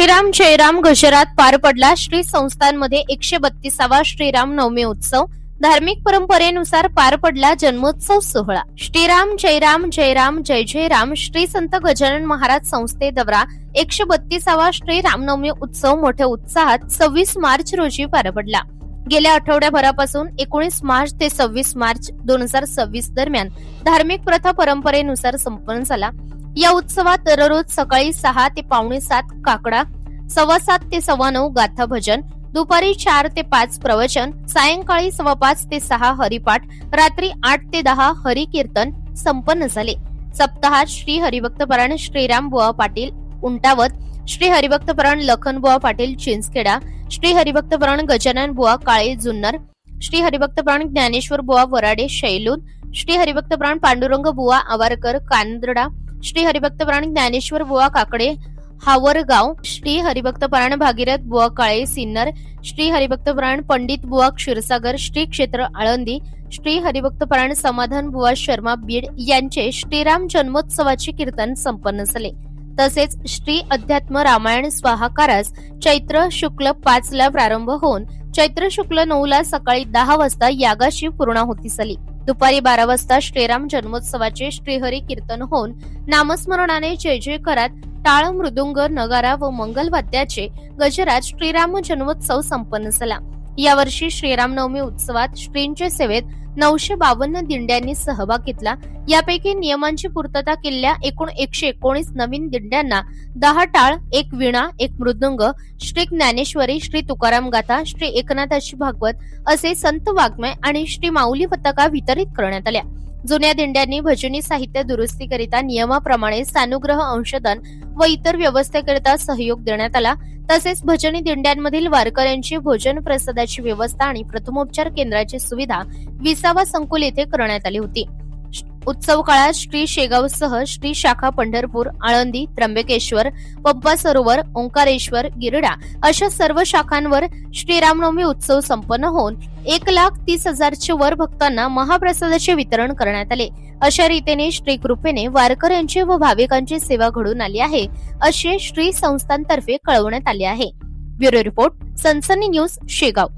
श्रीराम जयराम गजरात पार पडला. श्री संस्थांमध्ये 132वा श्रीराम नवमी उत्सव. धार्मिक परंपरेनुसार पार पडला जन्मोत्सव सोहळा. श्रीराम जयराम जयराम जय जय राम. श्री संत गजानन महाराज संस्थे दवरा 132वा श्री रामनवमी उत्सव मोठ्या उत्साहात 26 मार्च रोजी पार पडला. गेल्या आठवड्याभरापासून 19 मार्च ते 26 मार्च 2026 दरम्यान धार्मिक प्रथा परंपरेनुसार संपन्न झाला. या उत्सवात दररोज सकाळी 6 ते पावणे 7 काकडा, 7:15 ते 9:15 गाथा भजन, दुपारी 4 ते 5 प्रवचन, सायंकाळी 5:15 ते 6 हरिपाठ, रात्री 8 ते 10 हरि कीर्तन संपन्न झाले. सप्ताहात श्री हरिभक्तपरायण श्रीराम बुवा पाटील उंटावत, श्री हरिभक्तपरायण लखन बुवा पाटील चिंचखेडा, श्री हरिभक्तपरायण गजानन बुवा काळे जुन्नर, श्री हरिभक्तपरायण ज्ञानेश्वर बुवा वराडे शैलूद, श्री हरिभक्तपरायण पांडुरंग बुवा आवारकर कांद्रडा, श्री हरिभक्तपरायण ज्ञानेश्वर बुवा काकडे हावरगाव, श्री हरिभक्तपरायण भागीरथ बुवा काळे सिन्नर, श्री हरिभक्तपरायण पंडित बुवा क्षीरसागर श्री क्षेत्र आळंदी, श्री हरिभक्तपरायण समाधान बुवा शर्मा बीड यांचे श्रीराम जन्मोत्सवाचे कीर्तन संपन्न झाले. तसेच श्री अध्यात्म रामायण स्वाहाकारास चैत्र शुक्ल 5 ला प्रारंभ होऊन चैत्र शुक्ल 9 ला सकाळी 10 वाजता यागाची पूर्णाहुती झाली. दुपारी 12 वाजता श्रीराम जन्मोत्सवाचे श्रीहरी कीर्तन होऊन नामस्मरणाने जय जयकारात टाळ मृदुंग नगारा व मंगलवाद्याचे गजरात श्रीराम जन्मोत्सव संपन्न झाला. यावर्षी श्रीरामनवमी उत्सवात श्रींच्या सेवेत 952 दिंड्यांनी सहभाग घेतला. यापैकी नियमांची पूर्तता केलेल्या एकूण 119 नवीन दिंड्यांना 10 टाळ, 1 वीणा, 1 मृदुंग, श्री ज्ञानेश्वरी, श्री तुकाराम गाथा, श्री एकनाथाची भागवत असे संत वाङ्मय आणि श्री माऊली पताका वितरित करण्यात आल्या. जुन्या दिंड्यांनी भजनी साहित्य दुरुस्तीकरिता नियमाप्रमाणे सानुग्रह अंशदान व इतर व्यवस्थेकरिता सहयोग देण्यात आला. तसेच भजनी दिंड्यांमधील वारकऱ्यांची भोजन प्रसादाची व्यवस्था आणि प्रथमोपचार केंद्राची सुविधा 20वा संकुल येथे करण्यात आली होती. उत्सव काळात श्री शेगावसह श्री शाखा पंढरपूर, आळंदी, त्र्यंबकेश्वर, पंपा सरोवर, ओंकारेश्वर, गिरडा अशा सर्व शाखांवर श्रीरामनवमी उत्सव संपन्न होऊन 1,30,000 वर भक्तांना महाप्रसादाचे वितरण करण्यात आले. अशा रीतीने श्री कृपेने वारकऱ्यांची व भाविकांची सेवा घडून आली आहे असे श्री संस्थांतर्फे कळवण्यात आले आहे. ब्युरो रिपोर्ट, सनसनी न्यूज, शेगाव.